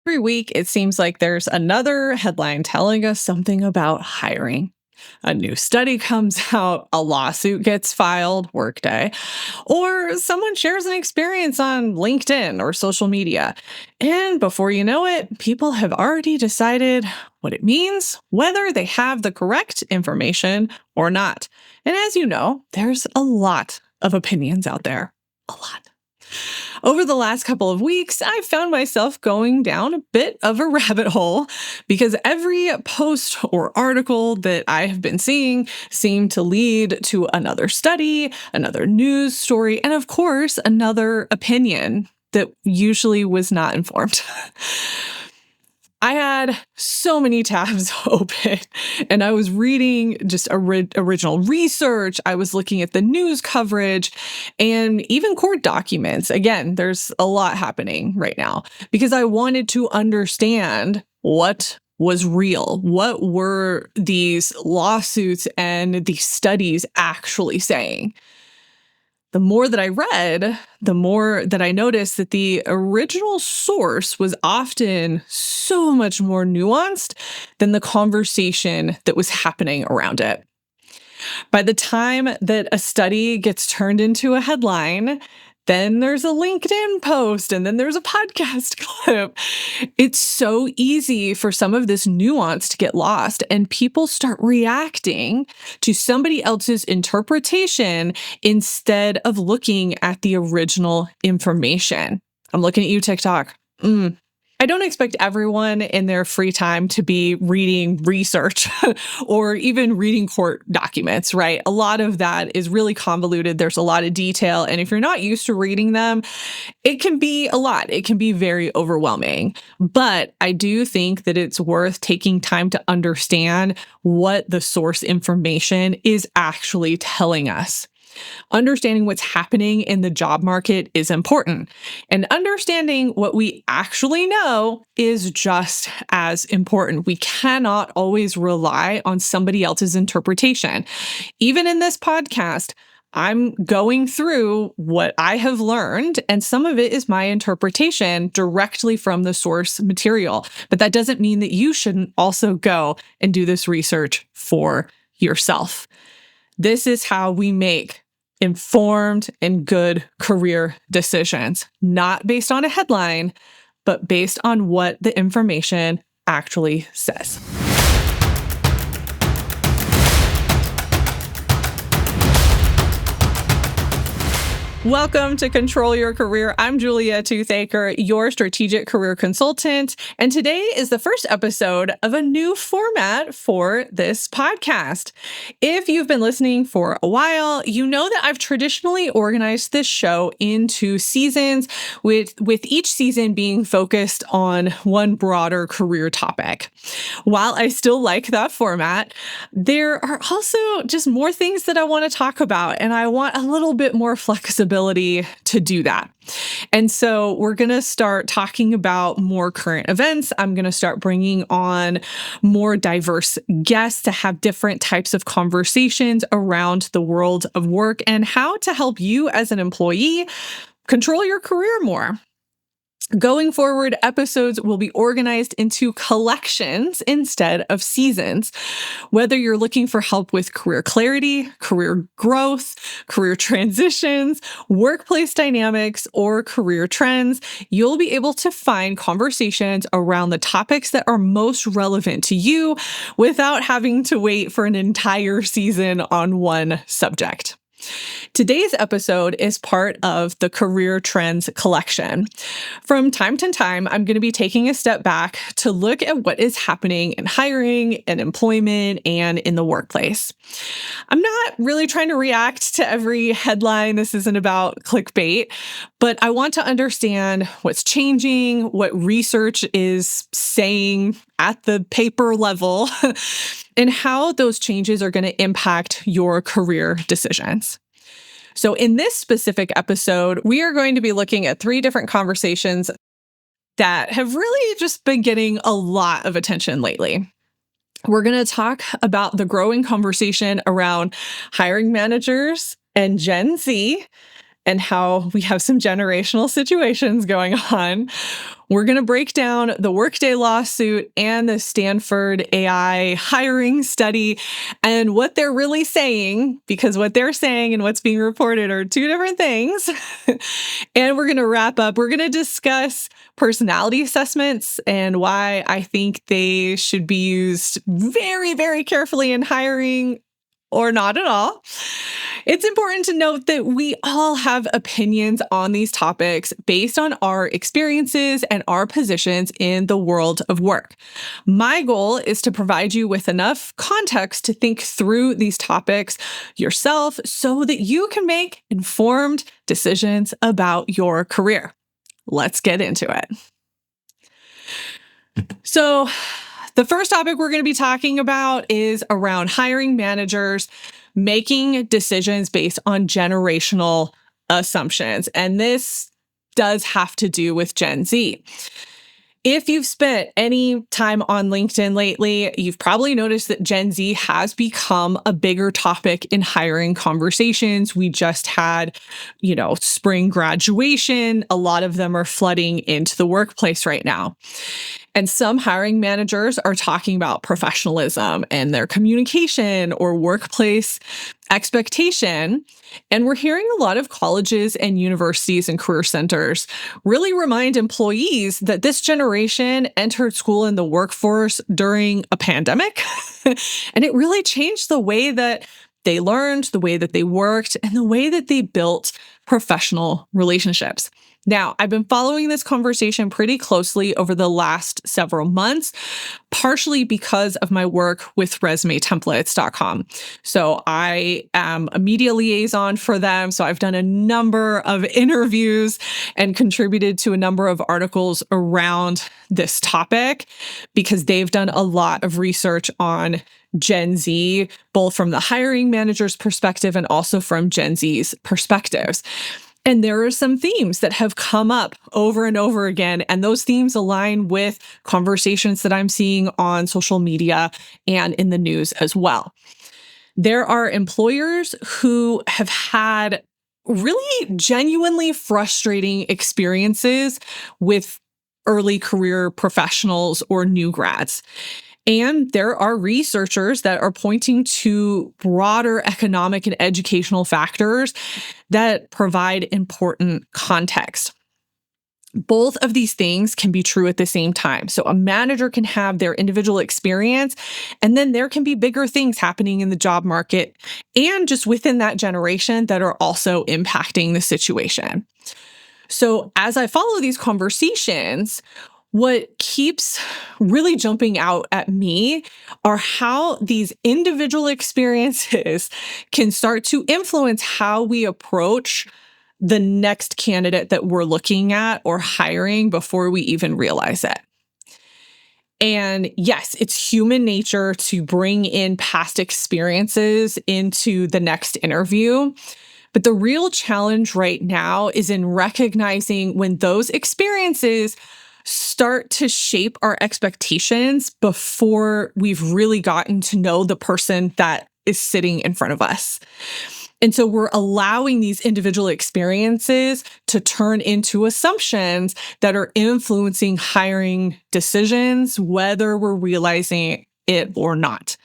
Every week, it seems like there's another headline telling us something about hiring. A new study comes out, a lawsuit gets filed, Workday, or someone shares an experience on LinkedIn or social media. And before you know it, people have already decided what it means, whether they have the correct information or not. And as you know, there's a lot of opinions out there. A lot. Over the last couple of weeks, I've found myself going down a bit of a rabbit hole because every post or article that I have been seeing seemed to lead to another study, another news story, and of course, another opinion that usually was not informed. I had so many tabs open and I was reading just original research. I was looking at the news coverage and even court documents. Again, there's a lot happening right now because I wanted to understand what was real. What were these lawsuits and these studies actually saying? The more that I read, the more that I noticed that the original source was often so much more nuanced than the conversation that was happening around it. By the time that a study gets turned into a headline, then there's a LinkedIn post and then there's a podcast clip. It's so easy for some of this nuance to get lost and people start reacting to somebody else's interpretation instead of looking at the original information. I'm looking at you, TikTok. I don't expect everyone in their free time to be reading research or even reading court documents, right? A lot of that is really convoluted. There's a lot of detail. And if you're not used to reading them, it can be a lot. It can be very overwhelming. But I do think that it's worth taking time to understand what the source information is actually telling us. Understanding what's happening in the job market is important, and understanding what we actually know is just as important. We cannot always rely on somebody else's interpretation. Even in this podcast, I'm going through what I have learned, and some of it is my interpretation directly from the source material. But that doesn't mean that you shouldn't also go and do this research for yourself. This is how we make informed and good career decisions, not based on a headline, but based on what the information actually says. Welcome to Control Your Career. I'm Julia Toothacre, your strategic career consultant. And today is the first episode of a new format for this podcast. If you've been listening for a while, you know that I've traditionally organized this show into seasons, with each season being focused on one broader career topic. While I still like that format, there are also just more things that I want to talk about, and I want a little bit more flexibility to do that. And so we're going to start talking about more current events. I'm going to start bringing on more diverse guests to have different types of conversations around the world of work and how to help you as an employee control your career more. Going forward, episodes will be organized into collections instead of seasons. Whether you're looking for help with career clarity, career growth, career transitions, workplace dynamics, or career trends, you'll be able to find conversations around the topics that are most relevant to you without having to wait for an entire season on one subject. Today's episode is part of the Career Trends collection. From time to time, I'm going to be taking a step back to look at what is happening in hiring and employment and in the workplace. I'm not really trying to react to every headline. This isn't about clickbait, but I want to understand what's changing, what research is saying at the paper level, and how those changes are going to impact your career decisions. So in this specific episode, we are going to be looking at 3 different conversations that have really just been getting a lot of attention lately. We're going to talk about the growing conversation around hiring managers and Gen Z. and how we have some generational situations going on. We're going to break down the Workday lawsuit and the Stanford AI hiring study and what they're really saying, because what they're saying and what's being reported are two different things. And we're going to wrap up. We're going to discuss personality assessments and why I think they should be used very, very carefully in hiring or not at all. It's important to note that we all have opinions on these topics based on our experiences and our positions in the world of work. My goal is to provide you with enough context to think through these topics yourself so that you can make informed decisions about your career. Let's get into it. So, the first topic we're going to be talking about is around hiring managers making decisions based on generational assumptions. And this does have to do with Gen Z. If you've spent any time on LinkedIn lately, you've probably noticed that Gen Z has become a bigger topic in hiring conversations. We just had, spring graduation. A lot of them are flooding into the workplace right now. And some hiring managers are talking about professionalism and their communication or workplace expectation. And we're hearing a lot of colleges and universities and career centers really remind employees that this generation entered school and the workforce during a pandemic. And it really changed the way that they learned, the way that they worked, and the way that they built professional relationships. Now, I've been following this conversation pretty closely over the last several months, partially because of my work with resumetemplates.com. So I am a media liaison for them. So I've done a number of interviews and contributed to a number of articles around this topic because they've done a lot of research on Gen Z, both from the hiring manager's perspective and also from Gen Z's perspectives. And there are some themes that have come up over and over again, and those themes align with conversations that I'm seeing on social media and in the news as well. There are employers who have had really genuinely frustrating experiences with early career professionals or new grads. And there are researchers that are pointing to broader economic and educational factors that provide important context. Both of these things can be true at the same time. So a manager can have their individual experience, and then there can be bigger things happening in the job market and just within that generation that are also impacting the situation. So as I follow these conversations, what keeps really jumping out at me are how these individual experiences can start to influence how we approach the next candidate that we're looking at or hiring before we even realize it. And yes, it's human nature to bring in past experiences into the next interview. But the real challenge right now is in recognizing when those experiences start to shape our expectations before we've really gotten to know the person that is sitting in front of us. And so we're allowing these individual experiences to turn into assumptions that are influencing hiring decisions, whether we're realizing it or not.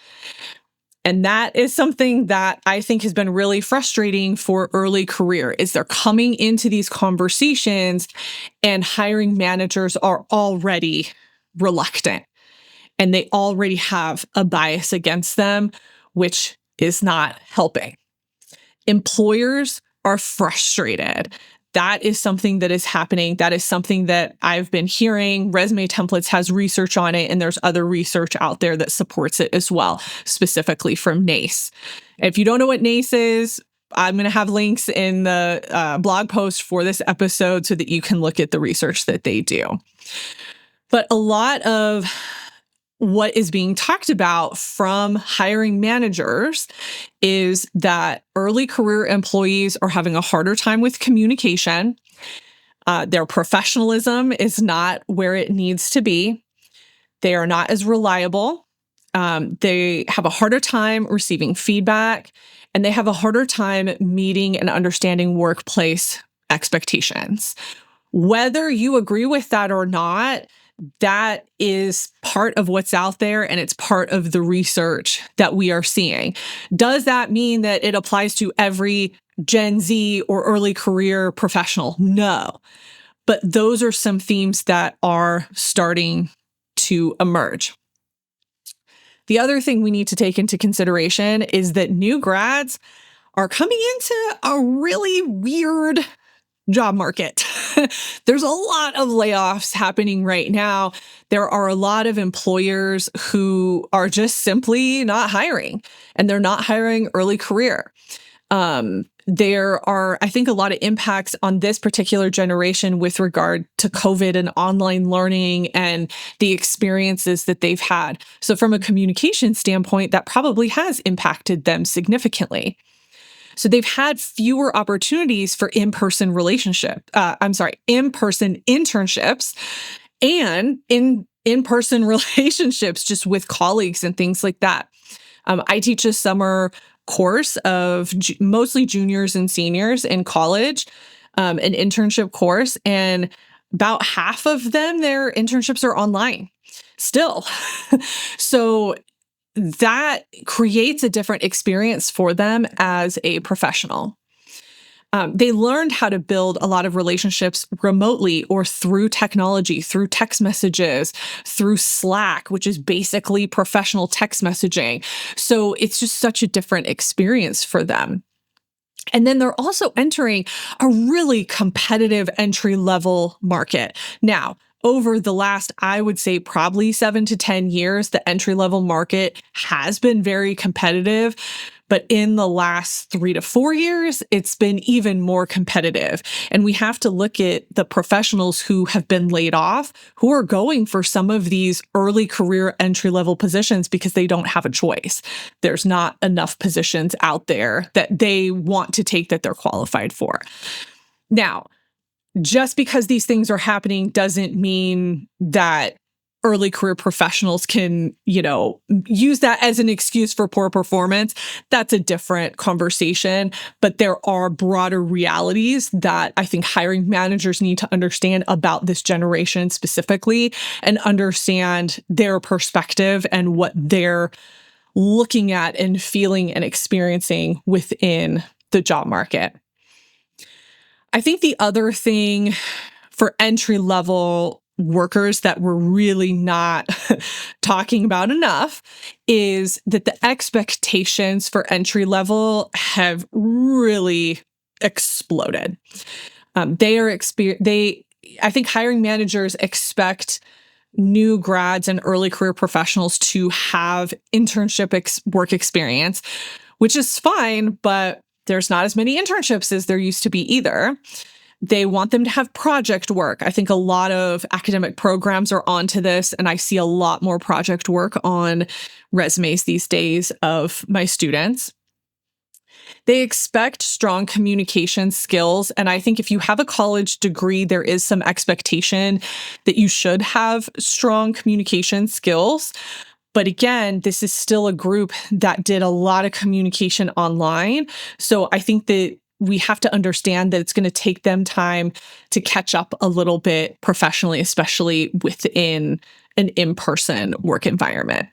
And that is something that I think has been really frustrating for early career is they're coming into these conversations and hiring managers are already reluctant and they already have a bias against them, which is not helping. Employers are frustrated. That is something that is happening. That is something that I've been hearing. Resume Templates has research on it, and there's other research out there that supports it as well, specifically from NACE. If you don't know what NACE is, I'm going to have links in the blog post for this episode so that you can look at the research that they do. But a lot of what is being talked about from hiring managers is that early career employees are having a harder time with communication. Their professionalism is not where it needs to be. They are not as reliable. They have a harder time receiving feedback, and they have a harder time meeting and understanding workplace expectations. Whether you agree with that or not, that is part of what's out there and it's part of the research that we are seeing. Does that mean that it applies to every Gen Z or early career professional? No. But those are some themes that are starting to emerge. The other thing we need to take into consideration is that new grads are coming into a really weird job market. There's a lot of layoffs happening right now. There are a lot of employers who are just simply not hiring, and they're not hiring early career. There are, I think, a lot of impacts on this particular generation with regard to COVID and online learning and the experiences that they've had. So from a communication standpoint, that probably has impacted them significantly. So they've had fewer opportunities for in-person internships and in-person relationships just with colleagues and things like that. I teach a summer course of mostly juniors and seniors in college, an internship course, and about half of them, their internships are online still. So that creates a different experience for them as a professional. They learned how to build a lot of relationships remotely or through technology, through text messages, through Slack, which is basically professional text messaging. So it's just such a different experience for them. And then they're also entering a really competitive entry-level market. Now, over the last, I would say probably 7 to 10 years, the entry-level market has been very competitive. But in the last 3 to 4 years, it's been even more competitive. And we have to look at the professionals who have been laid off, who are going for some of these early career entry-level positions because they don't have a choice. There's not enough positions out there that they want to take that they're qualified for. Now, just because these things are happening doesn't mean that early career professionals can, use that as an excuse for poor performance. That's a different conversation. But there are broader realities that I think hiring managers need to understand about this generation specifically and understand their perspective and what they're looking at and feeling and experiencing within the job market. I think the other thing for entry-level workers that we're really not talking about enough is that the expectations for entry-level have really exploded. I think hiring managers expect new grads and early career professionals to have internship work experience, which is fine, but there's not as many internships as there used to be either. They want them to have project work. I think a lot of academic programs are onto this, and I see a lot more project work on resumes these days of my students. They expect strong communication skills, and I think if you have a college degree, there is some expectation that you should have strong communication skills. But again, this is still a group that did a lot of communication online. So I think that we have to understand that it's going to take them time to catch up a little bit professionally, especially within an in-person work environment.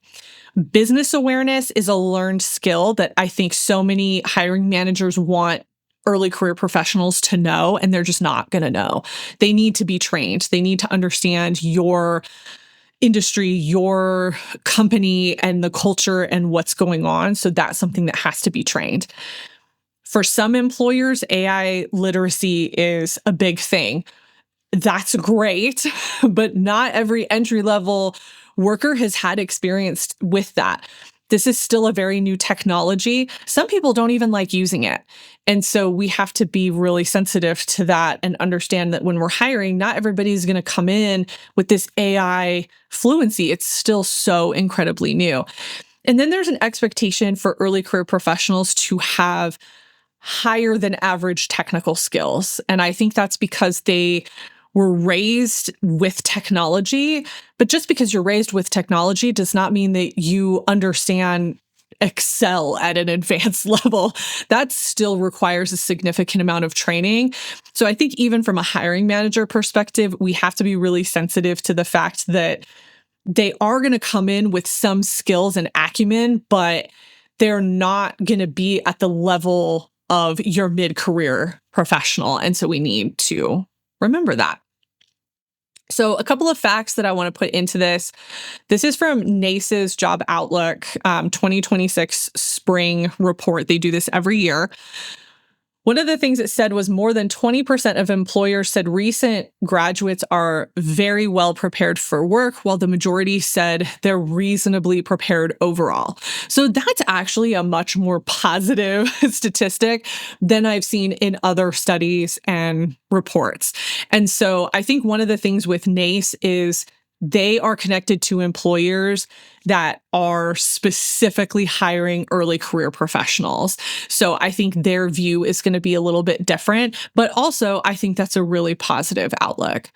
Business awareness is a learned skill that I think so many hiring managers want early career professionals to know, and they're just not going to know. They need to be trained. They need to understand your industry, your company, and the culture and what's going on. So that's something that has to be trained. For some employers, AI literacy is a big thing. That's great, but not every entry-level worker has had experience with that. This is still a very new technology. Some people don't even like using it. And so we have to be really sensitive to that and understand that when we're hiring, not everybody's going to come in with this AI fluency. It's still so incredibly new. And then there's an expectation for early career professionals to have higher than average technical skills. And I think that's because they were raised with technology. But just because you're raised with technology does not mean that you understand excel at an advanced level. That still requires a significant amount of training. So I think even from a hiring manager perspective, we have to be really sensitive to the fact that they are going to come in with some skills and acumen, but they're not going to be at the level of your mid-career professional. And so we need to remember that. So a couple of facts that I want to put into this. This is from NACE's Job Outlook 2026 spring report. They do this every year. One of the things it said was more than 20% of employers said recent graduates are very well prepared for work, while the majority said they're reasonably prepared overall. So that's actually a much more positive statistic than I've seen in other studies and reports. And so I think one of the things with NACE is they are connected to employers that are specifically hiring early career professionals. So I think their view is going to be a little bit different, but also I think that's a really positive outlook.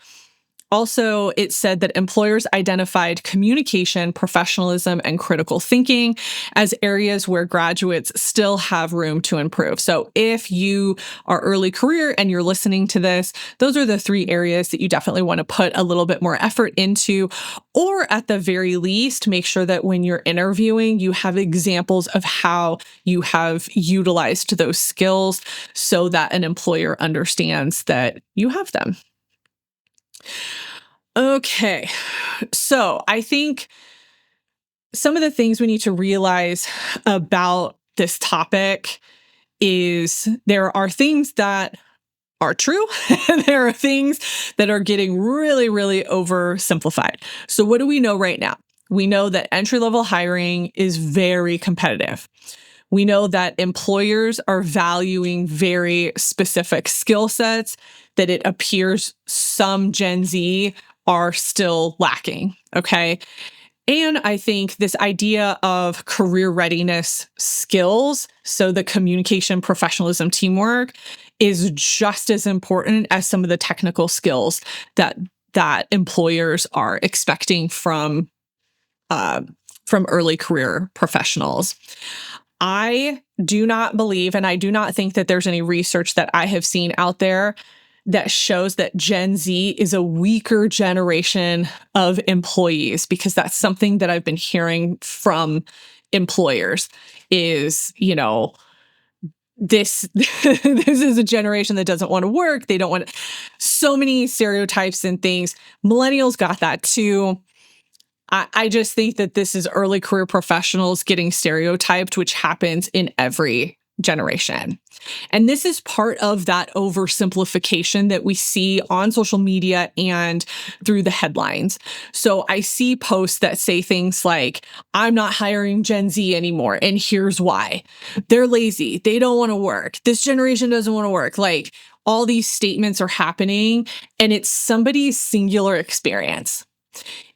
Also, it said that employers identified communication, professionalism, and critical thinking as areas where graduates still have room to improve. So if you are early career and you're listening to this, those are the 3 areas that you definitely want to put a little bit more effort into, or at the very least, make sure that when you're interviewing, you have examples of how you have utilized those skills so that an employer understands that you have them. Okay, so I think some of the things we need to realize about this topic is there are things that are true, and there are things that are getting really, really oversimplified. So what do we know right now? We know that entry-level hiring is very competitive. We know that employers are valuing very specific skill sets that it appears some Gen Z are still lacking, okay? And I think this idea of career readiness skills, so the communication, professionalism, teamwork, is just as important as some of the technical skills that employers are expecting from early career professionals. I do not believe, and I do not think that there's any research that I have seen out there that shows that Gen Z is a weaker generation of employees, because that's something that I've been hearing from employers is, this is a generation that doesn't want to work. They don't want so many stereotypes and things. Millennials got that too. I just think that this is early career professionals getting stereotyped, which happens in every generation. And this is part of that oversimplification that we see on social media and through the headlines. So I see posts that say things like, I'm not hiring Gen Z anymore, and here's why. They're lazy. They don't want to work. This generation doesn't want to work. Like, all these statements are happening, and it's somebody's singular experience.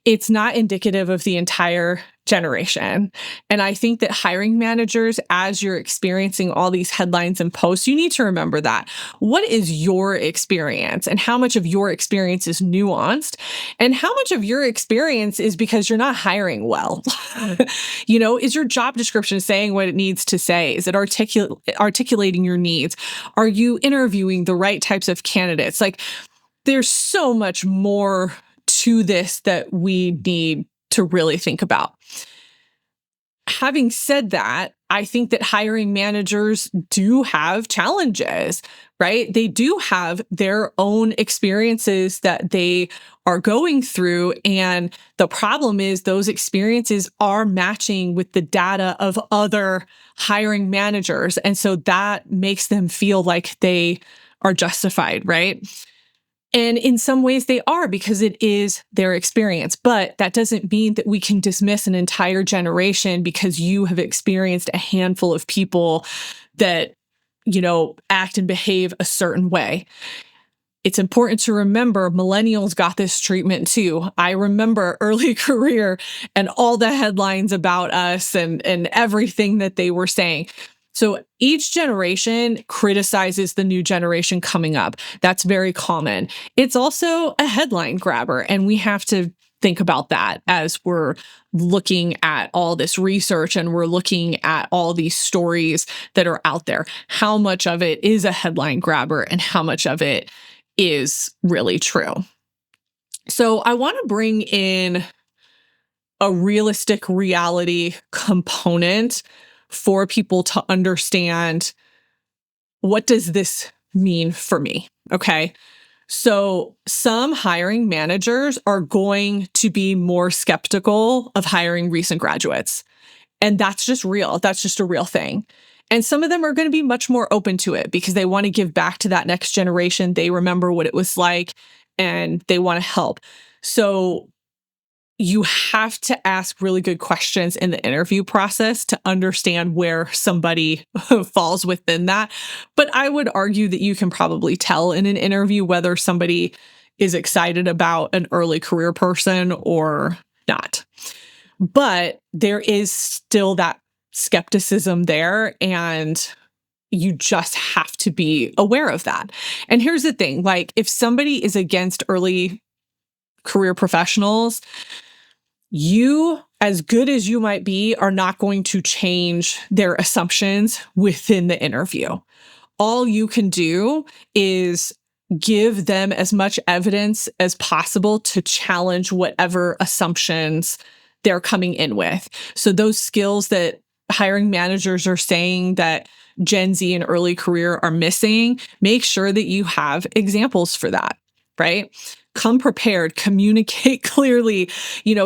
It's not indicative of the entire generation. And I think that hiring managers, as you're experiencing all these headlines and posts, you need to remember that. What is your experience, and how much of your experience is nuanced, and how much of your experience is because you're not hiring well? Is your job description saying what it needs to say? Is it articulating your needs? Are you interviewing the right types of candidates? Like, there's so much more to this that we need to really think about. Having said that, I think that hiring managers do have challenges, right? They do have their own experiences that they are going through. And the problem is those experiences are matching with the data of other hiring managers. And so that makes them feel like they are justified, right? And in some ways they are, because it is their experience. But that doesn't mean that we can dismiss an entire generation because you have experienced a handful of people that, act and behave a certain way. It's important to remember millennials got this treatment too. I remember early career and all the headlines about us and everything that they were saying. So each generation criticizes the new generation coming up. That's very common. It's also a headline grabber, and we have to think about that as we're looking at all this research and we're looking at all these stories that are out there. How much of it is a headline grabber and how much of it is really true? So I want to bring in a realistic reality component for people to understand, what does this mean for me? Okay. So some hiring managers are going to be more skeptical of hiring recent graduates. And that's just real. That's just a real thing. And some of them are going to be much more open to it because they want to give back to that next generation. They remember what it was like and they want to help. So you have to ask really good questions in the interview process to understand where somebody falls within that. But I would argue that you can probably tell in an interview whether somebody is excited about an early career person or not. But there is still that skepticism there, and you just have to be aware of that. And here's the thing, like if somebody is against early career professionals, you, as good as you might be, are not going to change their assumptions within the interview. All you can do is give them as much evidence as possible to challenge whatever assumptions they're coming in with. So those skills that hiring managers are saying that Gen Z and early career are missing, make sure that you have examples for that, right? Come prepared, communicate clearly,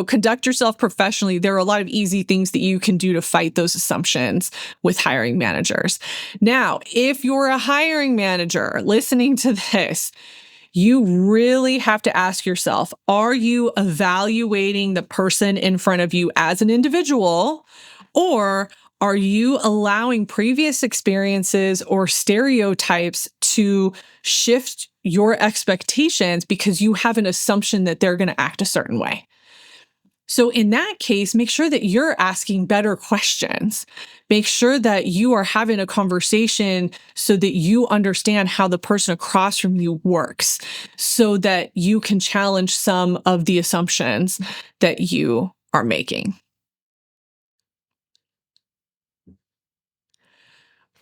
conduct yourself professionally. There are a lot of easy things that you can do to fight those assumptions with hiring managers. Now, if you're a hiring manager listening to this, you really have to ask yourself, are you evaluating the person in front of you as an individual, or are you allowing previous experiences or stereotypes to shift your expectations because you have an assumption that they're going to act a certain way? So in that case, make sure that you're asking better questions. Make sure that you are having a conversation so that you understand how the person across from you works, so that you can challenge some of the assumptions that you are making.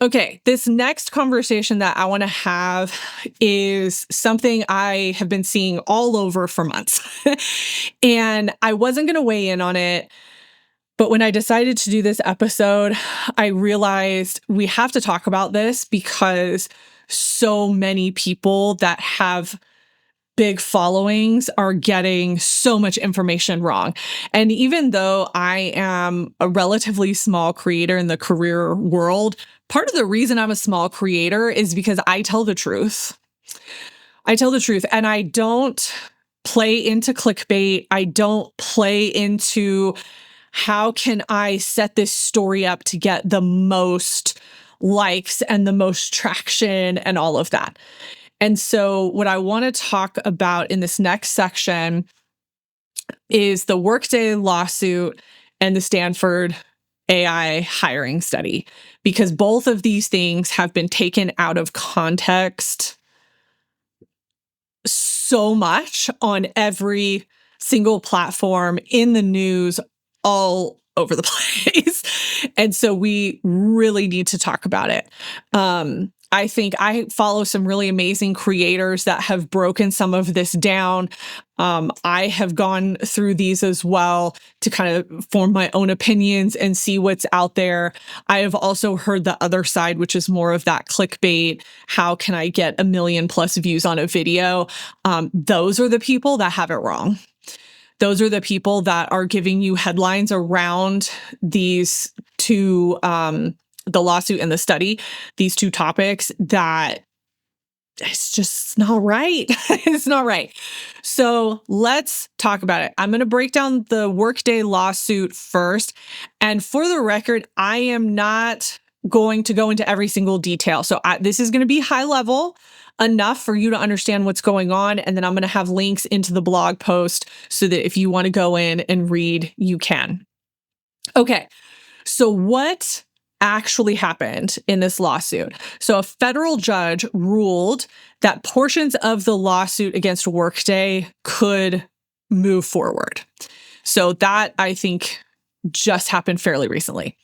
Okay, this next conversation that I want to have is something I have been seeing all over for months. And I wasn't going to weigh in on it, but when I decided to do this episode, I realized we have to talk about this because so many people that have big followings are getting so much information wrong. And even though I am a relatively small creator in the career world, part of the reason I'm a small creator is because I tell the truth. I tell the truth, and I don't play into clickbait. I don't play into how can I set this story up to get the most likes and the most traction and all of that. And so what I want to talk about in this next section is the Workday lawsuit and the Stanford AI hiring study, because both of these things have been taken out of context so much on every single platform, in the news, all over the place. And so we really need to talk about it. I think I follow some really amazing creators that have broken some of this down. I have gone through these as well to kind of form my own opinions and see what's out there. I have also heard the other side, which is more of that clickbait. How can I get 1 million+ views on a video? Those are the people that have it wrong. Those are the people that are giving you headlines around these two, the lawsuit and the study, these two topics that it's just not right. It's not right. So let's talk about it. I'm going to break down the Workday lawsuit first. And for the record, I am not going to go into every single detail. So this is going to be high level enough for you to understand what's going on. And then I'm going to have links into the blog post so that if you want to go in and read, you can. Okay. So what actually happened in this lawsuit? So a federal judge ruled that portions of the lawsuit against Workday could move forward. So that, I think, just happened fairly recently.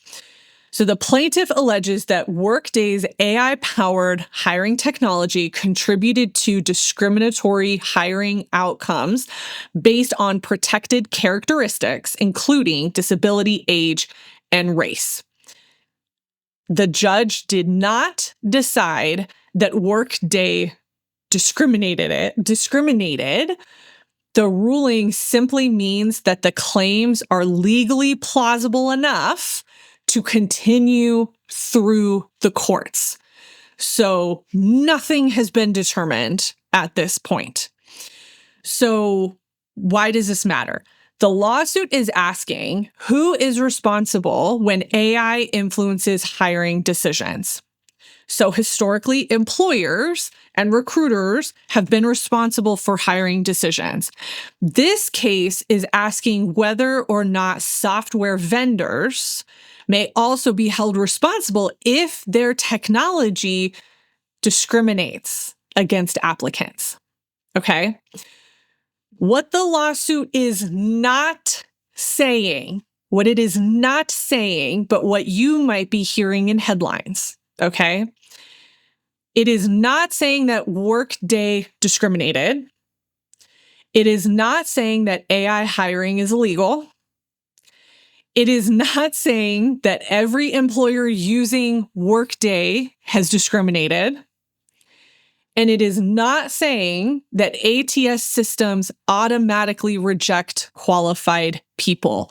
So the plaintiff alleges that Workday's AI-powered hiring technology contributed to discriminatory hiring outcomes based on protected characteristics, including disability, age, and race. The judge did not decide that Workday discriminated. The ruling simply means that the claims are legally plausible enough to continue through the courts. So nothing has been determined at this point. So why does this matter? The lawsuit is asking who is responsible when AI influences hiring decisions. So historically, employers and recruiters have been responsible for hiring decisions. This case is asking whether or not software vendors may also be held responsible if their technology discriminates against applicants. Okay? What the lawsuit is not saying, what it is not saying, but what you might be hearing in headlines, okay? It is not saying that Workday discriminated. It is not saying that AI hiring is illegal. It is not saying that every employer using Workday has discriminated. And it is not saying that ATS systems automatically reject qualified people.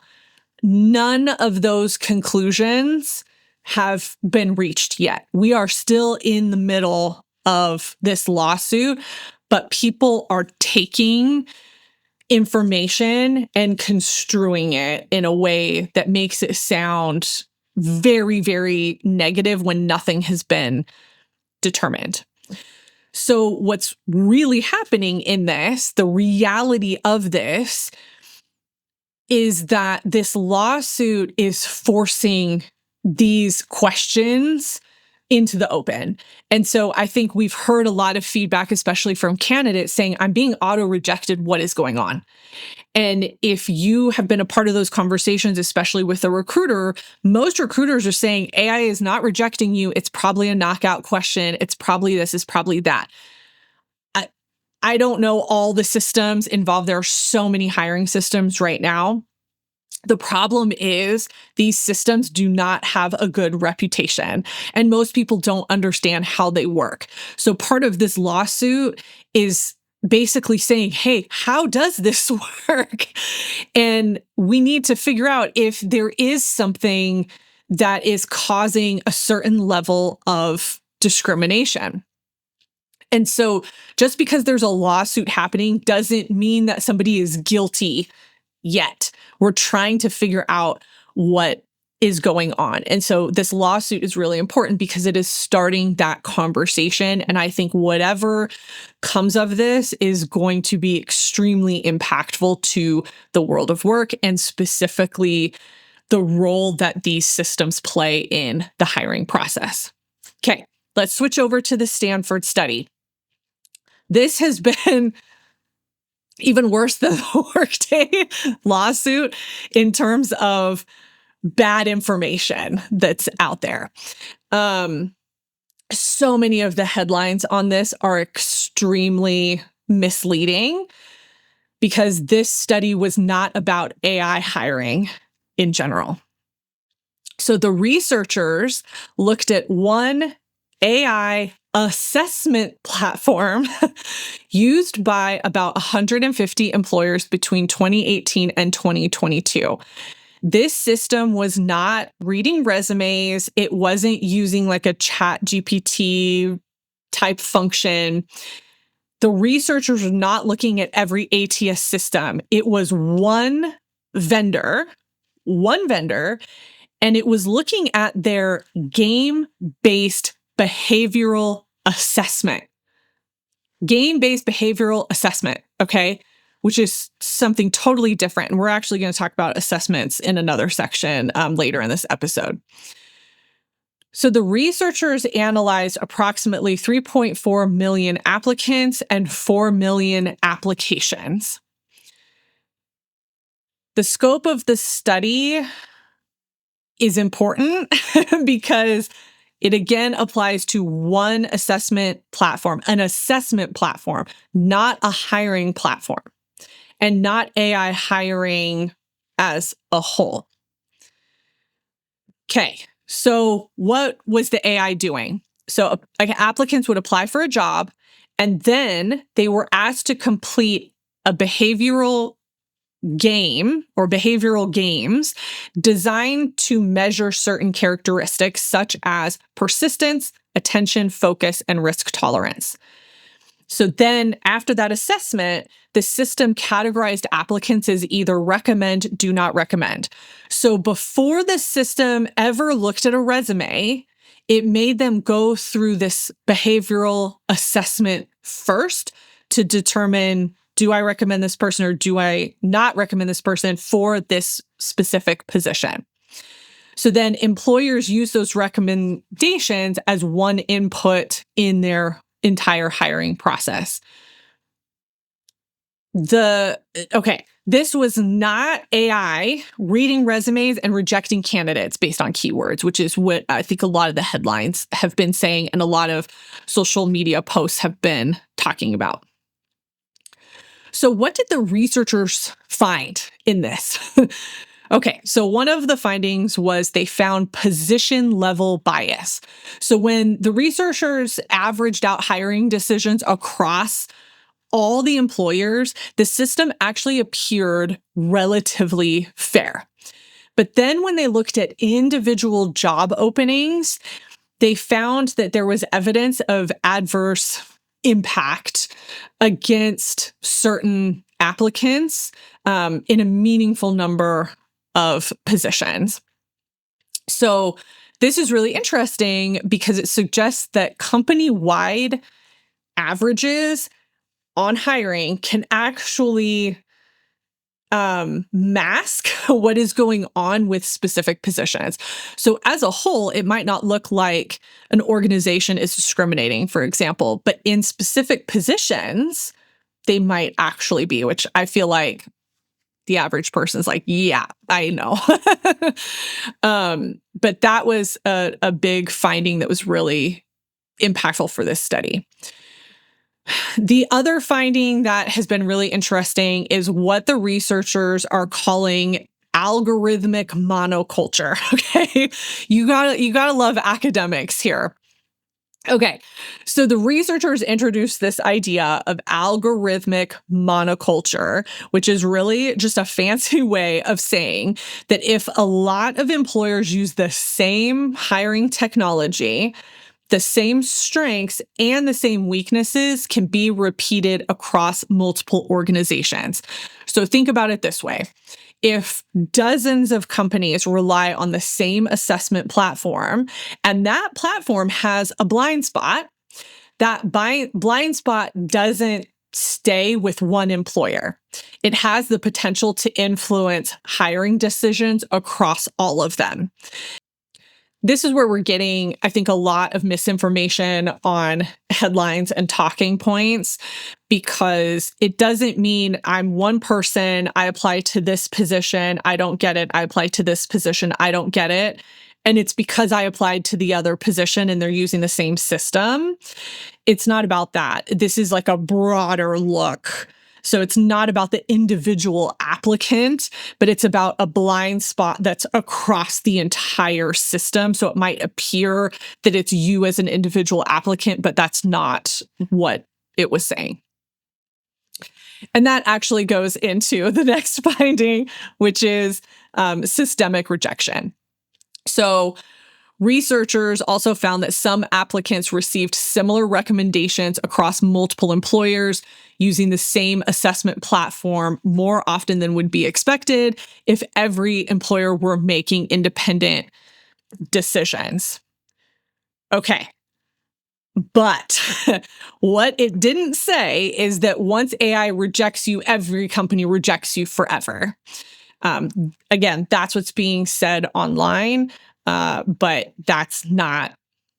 None of those conclusions have been reached yet. We are still in the middle of this lawsuit, but people are taking information and construing it in a way that makes it sound very, very negative when nothing has been determined. So what's really happening in this, the reality of this, is that this lawsuit is forcing these questions into the open. And so I think we've heard a lot of feedback, especially from candidates, saying, I'm being auto-rejected. What is going on? And if you have been a part of those conversations, especially with a recruiter, most recruiters are saying AI is not rejecting you. It's probably a knockout question. It's probably this, it's probably that. I don't know all the systems involved. There are so many hiring systems right now. The problem is these systems do not have a good reputation, and most people don't understand how they work. So part of this lawsuit is basically saying, hey, how does this work? And we need to figure out if there is something that is causing a certain level of discrimination. And so just because there's a lawsuit happening doesn't mean that somebody is guilty yet. We're trying to figure out what is going on. And so this lawsuit is really important because it is starting that conversation. And I think whatever comes of this is going to be extremely impactful to the world of work, and specifically the role that these systems play in the hiring process. Okay, let's switch over to the Stanford study. This has been even worse than the Workday lawsuit in terms of bad information that's out there. So many of the headlines on this are extremely misleading because this study was not about AI hiring in general. So the researchers looked at one AI assessment platform used by about 150 employers between 2018 and 2022. This system was not reading resumes. It wasn't using like a chat GPT type function. The researchers were not looking at every ATS system. It was one vendor, and it was looking at their game-based behavioral assessment. Game-based behavioral assessment, okay? Which is something totally different. And we're actually going to talk about assessments in another section later in this episode. So the researchers analyzed approximately 3.4 million applicants and 4 million applications. The scope of the study is important because it again applies to one assessment platform, an assessment platform, not a hiring platform, and not AI hiring as a whole. Okay, so what was the AI doing? So applicants would apply for a job, and then they were asked to complete a behavioral game or behavioral games designed to measure certain characteristics such as persistence, attention, focus, and risk tolerance. So then after that assessment, the system categorized applicants as either recommend, do not recommend. So before the system ever looked at a resume, it made them go through this behavioral assessment first to determine, do I recommend this person or do I not recommend this person for this specific position? So then employers use those recommendations as one input in their entire hiring process. This was not AI reading resumes and rejecting candidates based on keywords, which is what I think a lot of the headlines have been saying and a lot of social media posts have been talking about. So what did the researchers find in this? Okay, so one of the findings was they found position level bias. So when the researchers averaged out hiring decisions across all the employers, the system actually appeared relatively fair. But then when they looked at individual job openings, they found that there was evidence of adverse impact against certain applicants in a meaningful number of positions. So this is really interesting because it suggests that company-wide averages on hiring can actually mask what is going on with specific positions. So as a whole, it might not look like an organization is discriminating, for example, but in specific positions, they might actually be, which I feel like the average person's like, yeah, I know. But that was a big finding that was really impactful for this study. The other finding that has been really interesting is what the researchers are calling algorithmic monoculture. Okay, you gotta love academics here. Okay, so the researchers introduced this idea of algorithmic monoculture, which is really just a fancy way of saying that if a lot of employers use the same hiring technology, the same strengths and the same weaknesses can be repeated across multiple organizations. So think about it this way. If dozens of companies rely on the same assessment platform, and that platform has a blind spot, that blind spot doesn't stay with one employer. It has the potential to influence hiring decisions across all of them. This is where we're getting, I think, a lot of misinformation on headlines and talking points, because it doesn't mean I'm one person, I apply to this position, I don't get it, I apply to this position, I don't get it. And it's because I applied to the other position and they're using the same system. It's not about that. This is like a broader look. So it's not about the individual applicant, but it's about a blind spot that's across the entire system. So it might appear that it's you as an individual applicant, but that's not what it was saying. And that actually goes into the next finding, which is systemic rejection. So researchers also found that some applicants received similar recommendations across multiple employers using the same assessment platform more often than would be expected if every employer were making independent decisions. Okay. But what it didn't say is that once AI rejects you, every company rejects you forever. Again, that's what's being said online. But that's not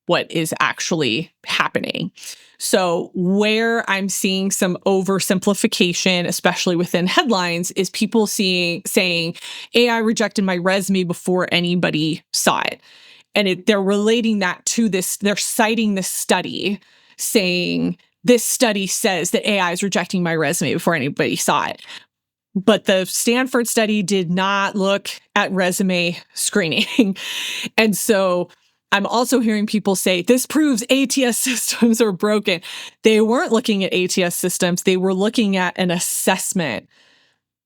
what is actually happening. So where I'm seeing some oversimplification, especially within headlines, is people saying AI rejected my resume before anybody saw it. And they're relating that to this, they're citing this study saying, this study says that AI is rejecting my resume before anybody saw it. But the Stanford study did not look at resume screening. And so I'm also hearing people say, this proves ATS systems are broken. They weren't looking at ATS systems. They were looking at an assessment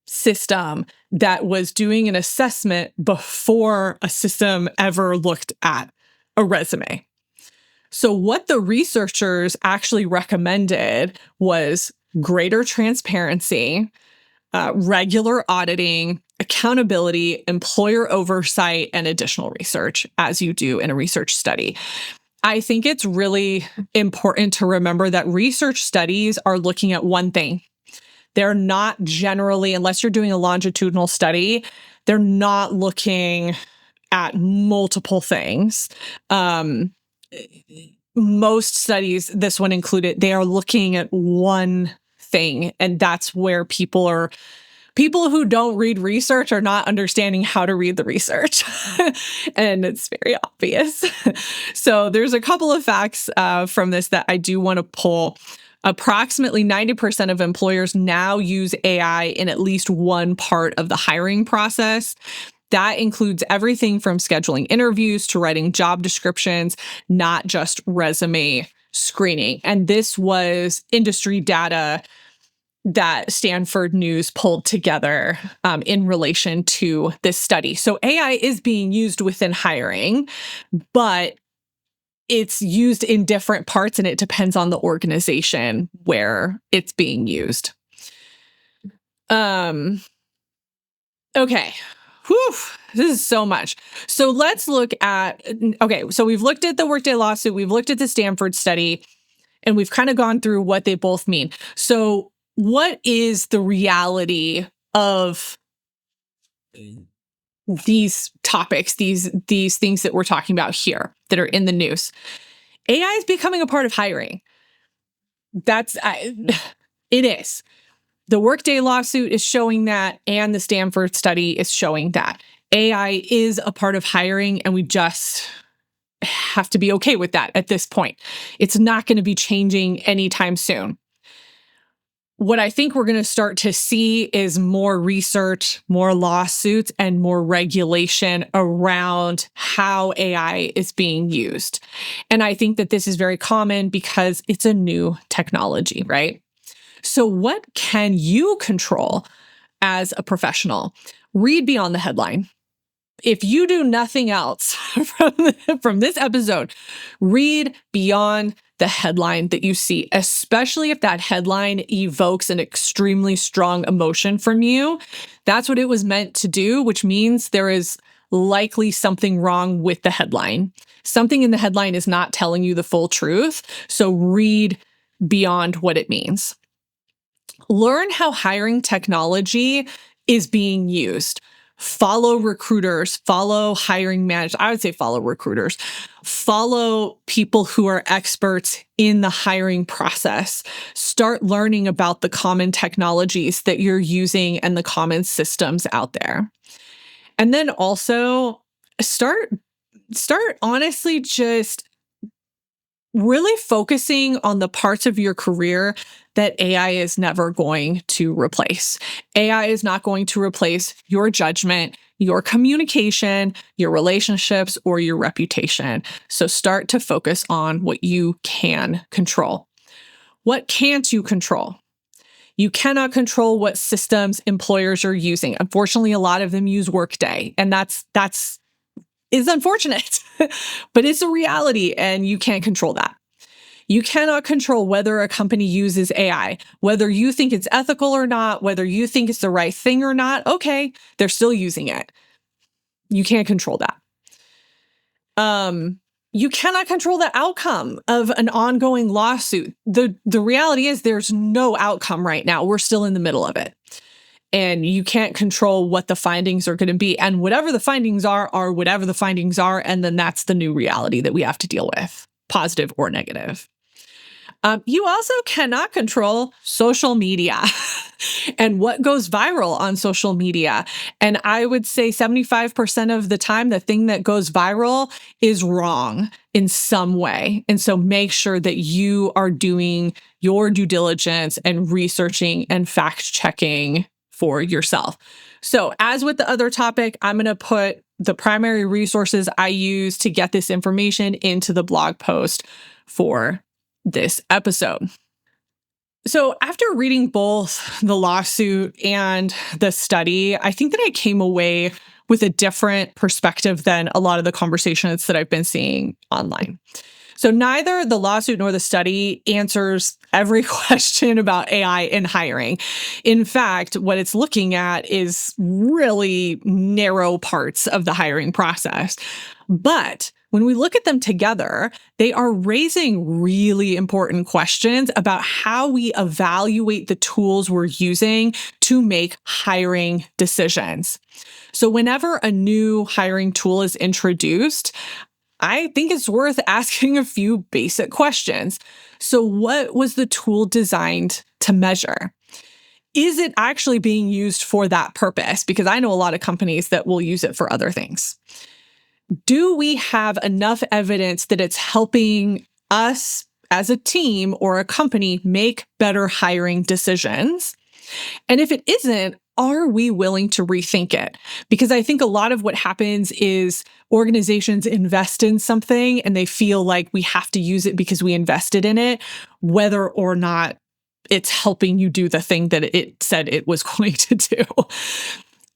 system that was doing an assessment before a system ever looked at a resume. So what the researchers actually recommended was greater transparency, regular auditing, accountability, employer oversight, and additional research, as you do in a research study. I think it's really important to remember that research studies are looking at one thing. They're not generally, unless you're doing a longitudinal study, they're not looking at multiple things. Most studies, this one included, they are looking at one thing. And that's where people who don't read research are not understanding how to read the research. And it's very obvious. So there's a couple of facts from this that I do want to pull. Approximately 90% of employers now use AI in at least one part of the hiring process. That includes everything from scheduling interviews to writing job descriptions, not just resume screening. And this was industry data that Stanford News pulled together in relation to this study. So AI is being used within hiring, but it's used in different parts and it depends on the organization where it's being used. Okay. Whew, this is so much. So let's look at, okay, so we've looked at the Workday lawsuit, we've looked at the Stanford study, and we've kind of gone through what they both mean. So what is the reality of these topics, these things that we're talking about here that are in the news? AI is becoming a part of hiring. It is. The Workday lawsuit is showing that, and the Stanford study is showing that. AI is a part of hiring, and we just have to be okay with that at this point. It's not going to be changing anytime soon. What I think we're going to start to see is more research, more lawsuits, and more regulation around how AI is being used. And I think that this is very common because it's a new technology, right? So what can you control as a professional? Read beyond the headline. If you do nothing else from this episode, read beyond the headline that you see, especially if that headline evokes an extremely strong emotion from you. That's what it was meant to do, which means there is likely something wrong with the headline. Something in the headline is not telling you the full truth. So read beyond what it means. Learn how hiring technology is being used. Follow recruiters, follow hiring managers. I would say follow recruiters. Follow people who are experts in the hiring process. Start learning about the common technologies that you're using and the common systems out there. And then also start honestly just really focusing on the parts of your career that AI is never going to replace. AI is not going to replace your judgment, your communication, your relationships, or your reputation. So start to focus on what you can control. What can't you control? You cannot control what systems employers are using. Unfortunately, a lot of them use Workday, and that's unfortunate, but it's a reality and you can't control that. You cannot control whether a company uses AI, whether you think it's ethical or not, whether you think it's the right thing or not. Okay, they're still using it. You can't control that. You cannot control the outcome of an ongoing lawsuit. The reality is there's no outcome right now. We're still in the middle of it. And you can't control what the findings are going to be. And whatever the findings are whatever the findings are. And then that's the new reality that we have to deal with. positive or negative. You also cannot control social media and what goes viral on social media. And I would say 75% of the time, the thing that goes viral is wrong in some way. And so make sure that you are doing your due diligence and researching and fact checking for yourself. So as with the other topic, I'm going to put the primary resources I use to get this information into the blog post for this episode. So after reading both the lawsuit and the study, I think that I came away with a different perspective than a lot of the conversations that I've been seeing online. So neither the lawsuit nor the study answers every question about AI in hiring. In fact, what it's looking at is really narrow parts of the hiring process. But when we look at them together, they are raising really important questions about how we evaluate the tools we're using to make hiring decisions. So whenever a new hiring tool is introduced, I think it's worth asking a few basic questions. So what was the tool designed to measure? Is it actually being used for that purpose? Because I know a lot of companies that will use it for other things. Do we have enough evidence that it's helping us as a team or a company make better hiring decisions? And if it isn't, are we willing to rethink it? Because I think a lot of what happens is organizations invest in something and they feel like we have to use it because we invested in it, whether or not it's helping you do the thing that it said it was going to do.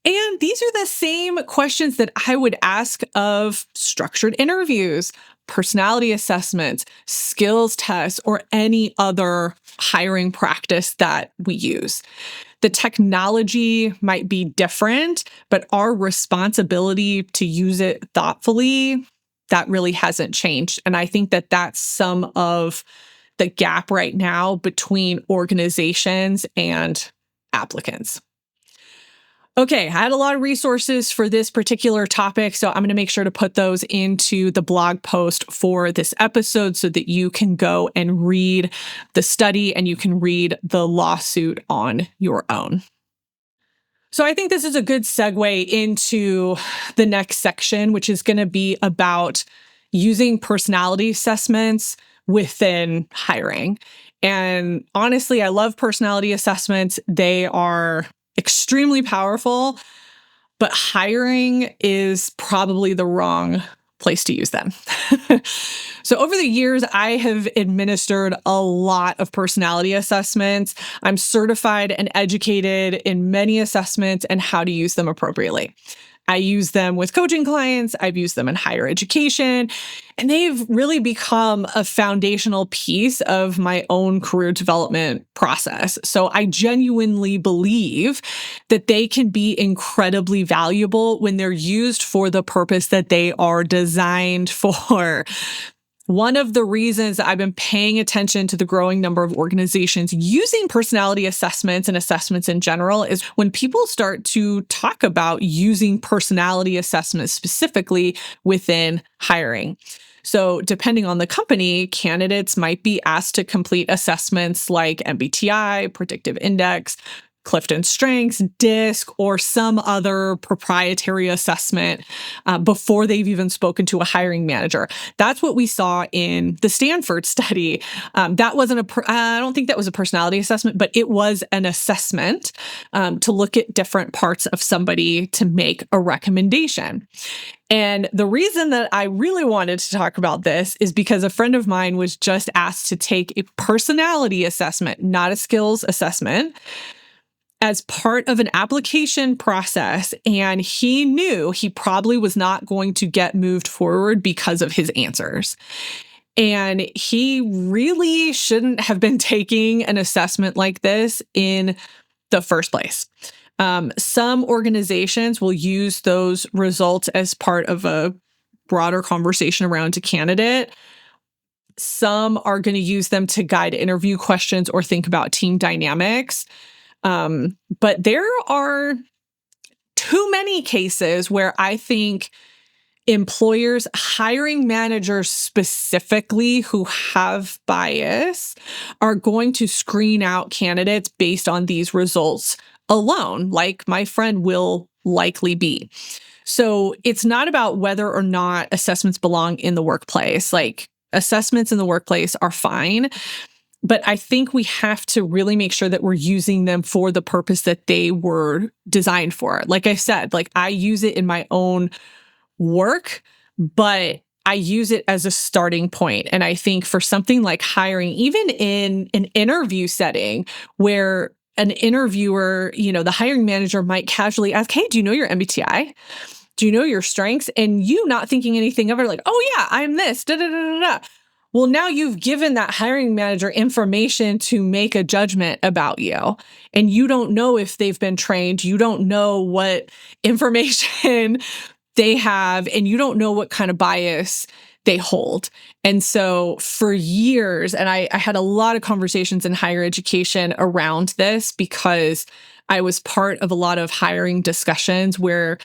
And these are the same questions that I would ask of structured interviews, personality assessments, skills tests, or any other hiring practice that we use. The technology might be different, but our responsibility to use it thoughtfully, that really hasn't changed. And I think that that's some of the gap right now between organizations and applicants. Okay, I had a lot of resources for this particular topic, so I'm going to make sure to put those into the blog post for this episode so that you can go and read the study and you can read the lawsuit on your own. So I think this is a good segue into the next section, which is going to be about using personality assessments within hiring. And honestly, I love personality assessments. They are extremely powerful, but hiring is probably the wrong place to use them. So over the years, I have administered a lot of personality assessments. I'm certified and educated in many assessments and how to use them appropriately. I use them with coaching clients. I've used them in higher education, and they've really become a foundational piece of my own career development process. So I genuinely believe that they can be incredibly valuable when they're used for the purpose that they are designed for. One of the reasons I've been paying attention to the growing number of organizations using personality assessments and assessments in general is when people start to talk about using personality assessments specifically within hiring. So depending on the company, candidates might be asked to complete assessments like MBTI, predictive index, Clifton Strengths, DISC, or some other proprietary assessment before they've even spoken to a hiring manager. That's what we saw in the Stanford study. That wasn't I don't think that was a personality assessment, but it was an assessment to look at different parts of somebody to make a recommendation. And the reason that I really wanted to talk about this is because a friend of mine was just asked to take a personality assessment, not a skills assessment, as part of an application process, and he knew he probably was not going to get moved forward because of his answers. And he really shouldn't have been taking an assessment like this in the first place. Some organizations will use those results as part of a broader conversation around a candidate. Some are going to use them to guide interview questions or think about team dynamics. But there are too many cases where I think employers, hiring managers specifically who have bias, are going to screen out candidates based on these results alone, like my friend will likely be. So it's not about whether or not assessments belong in the workplace. Like, assessments in the workplace are fine, but I think we have to really make sure that we're using them for the purpose that they were designed for. Like I said, like, I use it in my own work, but I use it as a starting point. And I think for something like hiring, even in an interview setting where an interviewer, the hiring manager might casually ask, hey, do you know your MBTI? Do you know your strengths? And you not thinking anything of it, like, oh yeah, I'm this, da da da da da. Well, now you've given that hiring manager information to make a judgment about you. And you don't know if they've been trained. You don't know what information they have, and you don't know what kind of bias they hold. And so for years, and I had a lot of conversations in higher education around this because I was part of a lot of hiring discussions where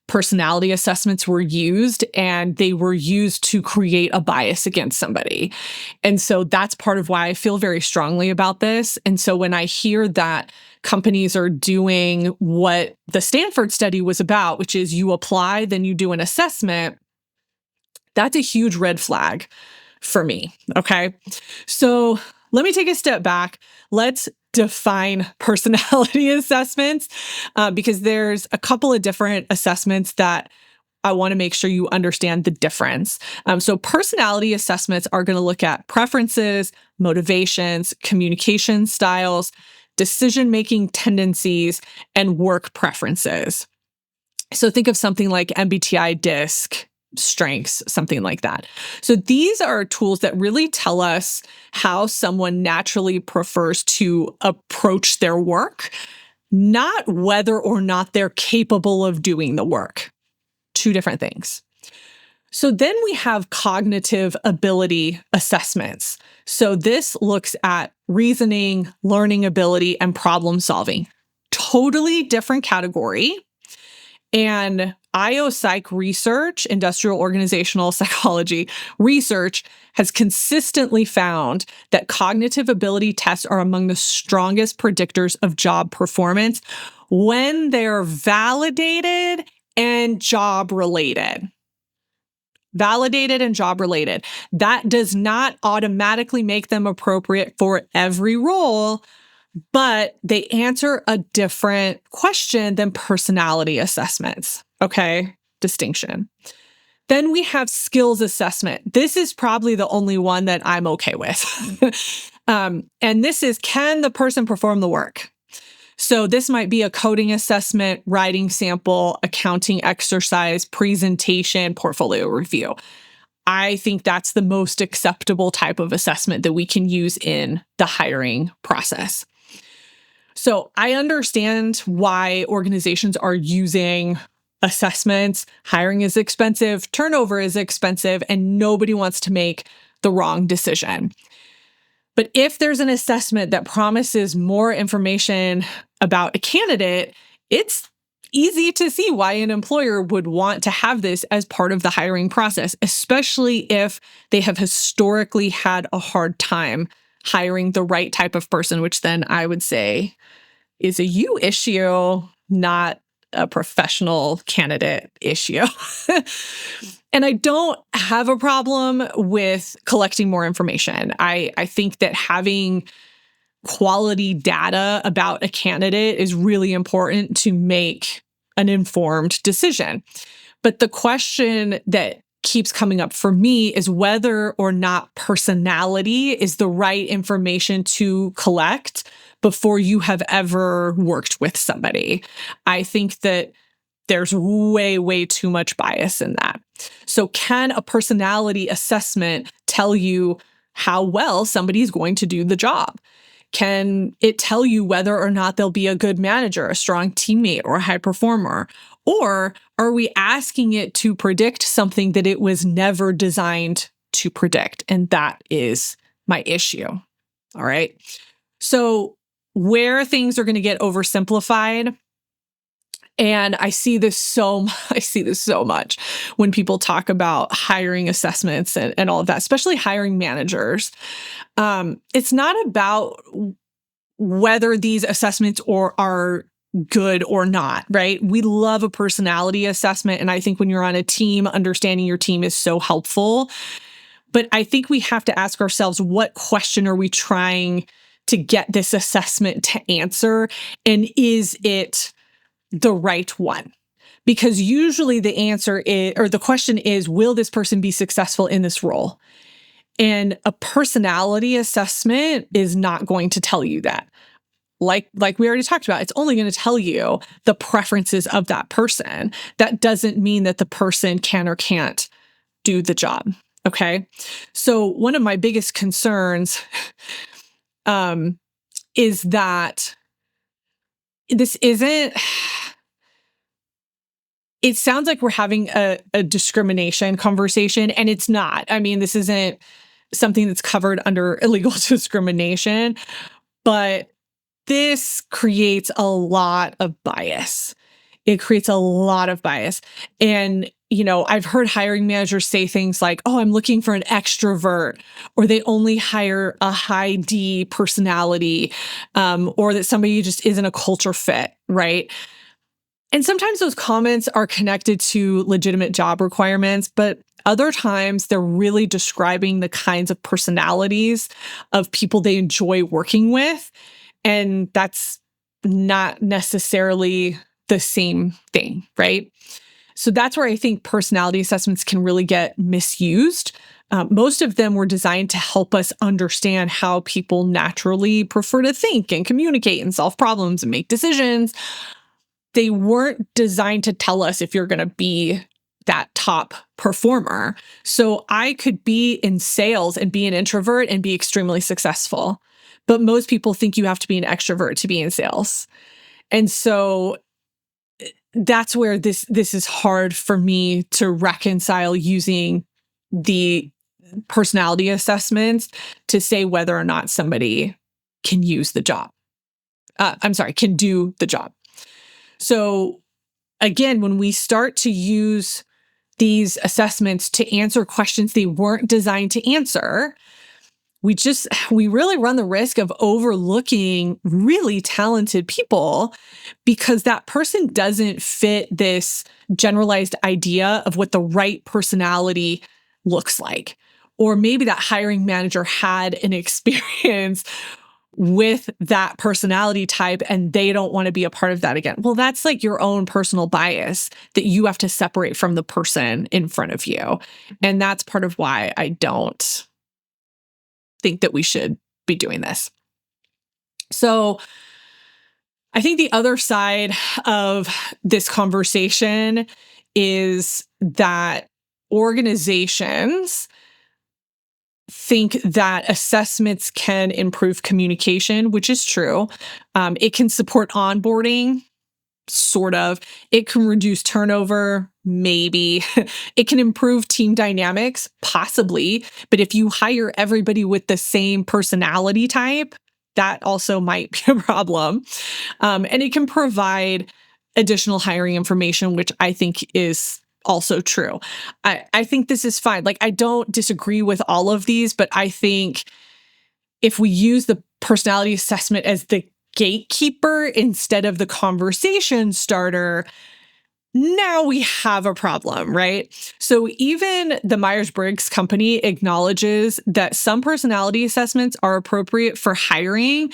personality assessments were used, and they were used to create a bias against somebody. And so that's part of why I feel very strongly about this. And so when I hear that companies are doing what the Stanford study was about, which is you apply, then you do an assessment, that's a huge red flag for me. Okay. So let me take a step back. Let's define personality assessments because there's a couple of different assessments that I want to make sure you understand the difference. So personality assessments are going to look at preferences, motivations, communication styles, decision-making tendencies, and work preferences. So think of something like MBTI DISC, strengths, something like that. So these are tools that really tell us how someone naturally prefers to approach their work, not whether or not they're capable of doing the work. Two different things. So then we have cognitive ability assessments. So this looks at reasoning, learning ability, and problem solving. Totally different category. And IO Psych research, industrial organizational psychology research, has consistently found that cognitive ability tests are among the strongest predictors of job performance when they're validated and job related. Validated and job related. That does not automatically make them appropriate for every role, but they answer a different question than personality assessments. Okay, distinction. Then we have skills assessment. This is probably the only one that I'm okay with. And this is, can the person perform the work? So this might be a coding assessment, writing sample, accounting exercise, presentation, portfolio review. I think that's the most acceptable type of assessment that we can use in the hiring process. So I understand why organizations are using assessments. Hiring is expensive, turnover is expensive, and nobody wants to make the wrong decision. But if there's an assessment that promises more information about a candidate, it's easy to see why an employer would want to have this as part of the hiring process, especially if they have historically had a hard time hiring the right type of person, which then I would say is a you issue, not a professional candidate issue. And I don't have a problem with collecting more information. I think that having quality data about a candidate is really important to make an informed decision. But the question that keeps coming up for me is whether or not personality is the right information to collect before you have ever worked with somebody. I think that there's way, way too much bias in that. So can a personality assessment tell you how well somebody's going to do the job? Can it tell you whether or not they'll be a good manager, a strong teammate, or a high performer? Or are we asking it to predict something that it was never designed to predict? And that is my issue. All right. So where things are going to get oversimplified And I see this so much when people talk about hiring assessments and all of that, especially hiring managers. It's not about whether these assessments are good or not, right? We love a personality assessment. And I think when you're on a team, understanding your team is so helpful. But I think we have to ask ourselves, what question are we trying to get this assessment to answer? And is it the right one? Because usually the answer is, or the question is, will this person be successful in this role? And a personality assessment is not going to tell you that. Like we already talked about, it's only going to tell you the preferences of that person. That doesn't mean that the person can or can't do the job. Okay. So one of my biggest concerns is that this isn't, it sounds like we're having a discrimination conversation, and it's not. I mean, this isn't something that's covered under illegal discrimination, but this creates a lot of bias. It creates a lot of bias. And, I've heard hiring managers say things like, oh, I'm looking for an extrovert, or they only hire a high D personality, or that somebody just isn't a culture fit, right? And sometimes those comments are connected to legitimate job requirements, but other times they're really describing the kinds of personalities of people they enjoy working with. And that's not necessarily the same thing, right? So that's where I think personality assessments can really get misused. Most of them were designed to help us understand how people naturally prefer to think and communicate and solve problems and make decisions. They weren't designed to tell us if you're going to be that top performer. So I could be in sales and be an introvert and be extremely successful. But most people think you have to be an extrovert to be in sales. And so that's where this is hard for me to reconcile using the personality assessments to say whether or not somebody can use the job. Can do the job. So again, when we start to use these assessments to answer questions they weren't designed to answer, we really run the risk of overlooking really talented people because that person doesn't fit this generalized idea of what the right personality looks like. Or maybe that hiring manager had an experience with that personality type and they don't want to be a part of that again. Well, that's like your own personal bias that you have to separate from the person in front of you. And that's part of why I don't think that we should be doing this. So I think the other side of this conversation is that organizations think that assessments can improve communication, which is true. It can support onboarding, sort of. It can reduce turnover, maybe. It can improve team dynamics, possibly. But if you hire everybody with the same personality type, that also might be a problem. And it can provide additional hiring information, which I think is also true. I think this is fine. Like, I don't disagree with all of these, but I think if we use the personality assessment as the gatekeeper instead of the conversation starter, now we have a problem, right? So even the Myers-Briggs company acknowledges that some personality assessments are appropriate for hiring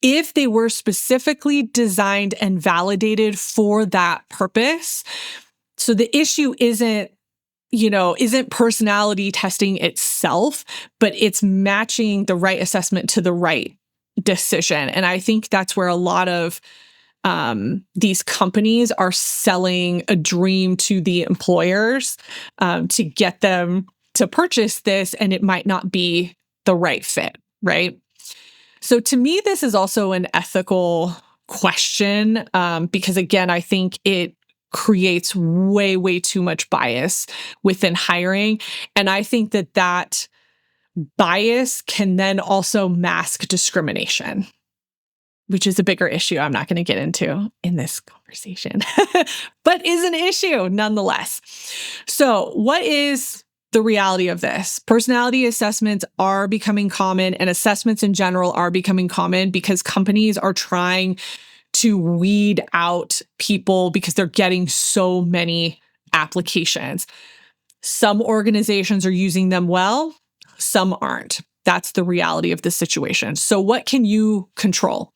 if they were specifically designed and validated for that purpose. So the issue isn't personality testing itself, but it's matching the right assessment to the right decision. And I think that's where a lot of these companies are selling a dream to the employers to get them to purchase this, and it might not be the right fit, right? So to me, this is also an ethical question because, again, I think it creates way, way too much bias within hiring. And I think that bias can then also mask discrimination. which is a bigger issue I'm not going to get into in this conversation, but is an issue nonetheless. So, what is the reality of this? Personality assessments are becoming common, and assessments in general are becoming common because companies are trying to weed out people because they're getting so many applications. Some organizations are using them well, some aren't. That's the reality of the situation. So what can you control?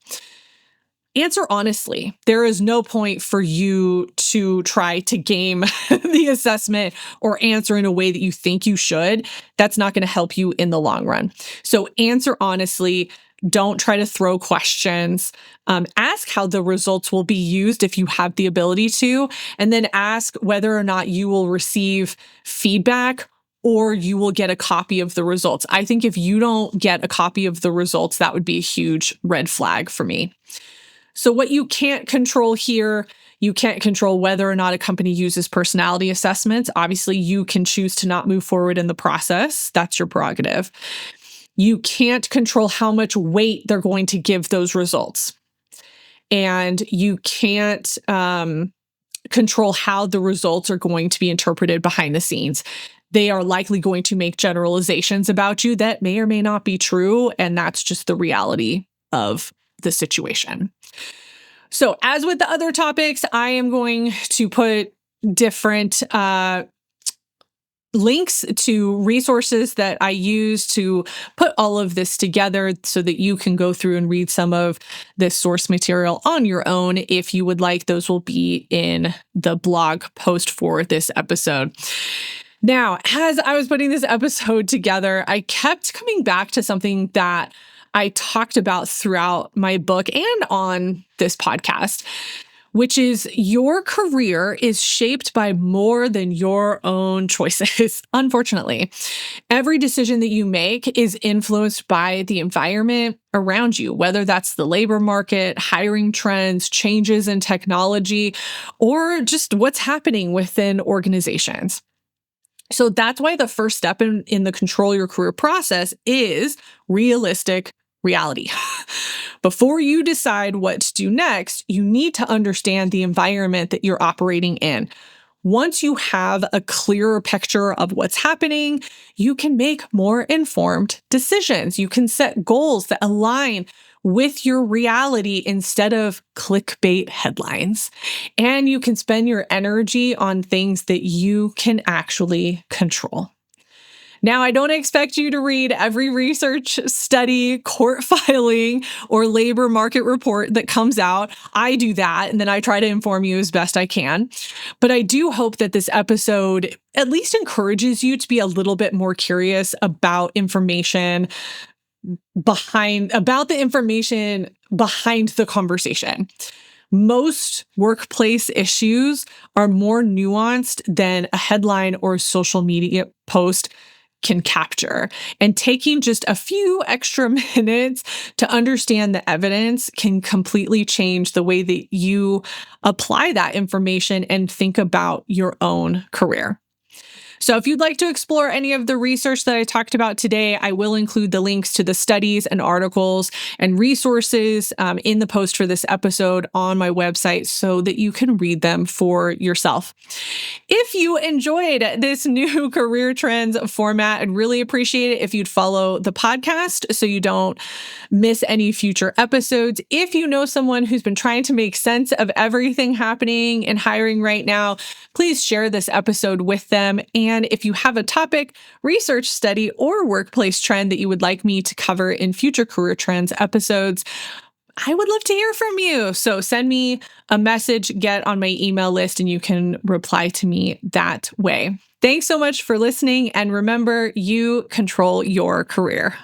Answer honestly. There is no point for you to try to game the assessment or answer in a way that you think you should. That's not going to help you in the long run. So answer honestly. Don't try to throw questions. Ask how the results will be used if you have the ability to, and then ask whether or not you will receive feedback or you will get a copy of the results. I think if you don't get a copy of the results, that would be a huge red flag for me. So what you can't control here, you can't control whether or not a company uses personality assessments. Obviously, you can choose to not move forward in the process. That's your prerogative. You can't control how much weight they're going to give those results. And you can't control how the results are going to be interpreted behind the scenes. They are likely going to make generalizations about you that may or may not be true. And that's just the reality of the situation. So as with the other topics, I am going to put different links to resources that I use to put all of this together so that you can go through and read some of this source material on your own. If you would like, those will be in the blog post for this episode. Now, as I was putting this episode together, I kept coming back to something that I talked about throughout my book and on this podcast, which is your career is shaped by more than your own choices. Unfortunately, every decision that you make is influenced by the environment around you, whether that's the labor market, hiring trends, changes in technology, or just what's happening within organizations. So that's why the first step in the control your career process is realistic reality. Before you decide what to do next, you need to understand the environment that you're operating in. Once you have a clearer picture of what's happening, you can make more informed decisions. You can set goals that align with your reality instead of clickbait headlines. And you can spend your energy on things that you can actually control. Now, I don't expect you to read every research study, court filing, or labor market report that comes out. I do that, and then I try to inform you as best I can. But I do hope that this episode at least encourages you to be a little bit more curious about the information behind the conversation. Most workplace issues are more nuanced than a headline or a social media post can capture. And taking just a few extra minutes to understand the evidence can completely change the way that you apply that information and think about your own career. So if you'd like to explore any of the research that I talked about today, I will include the links to the studies and articles and resources in the post for this episode on my website so that you can read them for yourself. If you enjoyed this new career trends format, I'd really appreciate it if you'd follow the podcast so you don't miss any future episodes. If you know someone who's been trying to make sense of everything happening in hiring right now, please share this episode with them. And if you have a topic, research study, or workplace trend that you would like me to cover in future career trends episodes, I would love to hear from you. So send me a message, get on my email list, and you can reply to me that way. Thanks so much for listening. And remember, you control your career.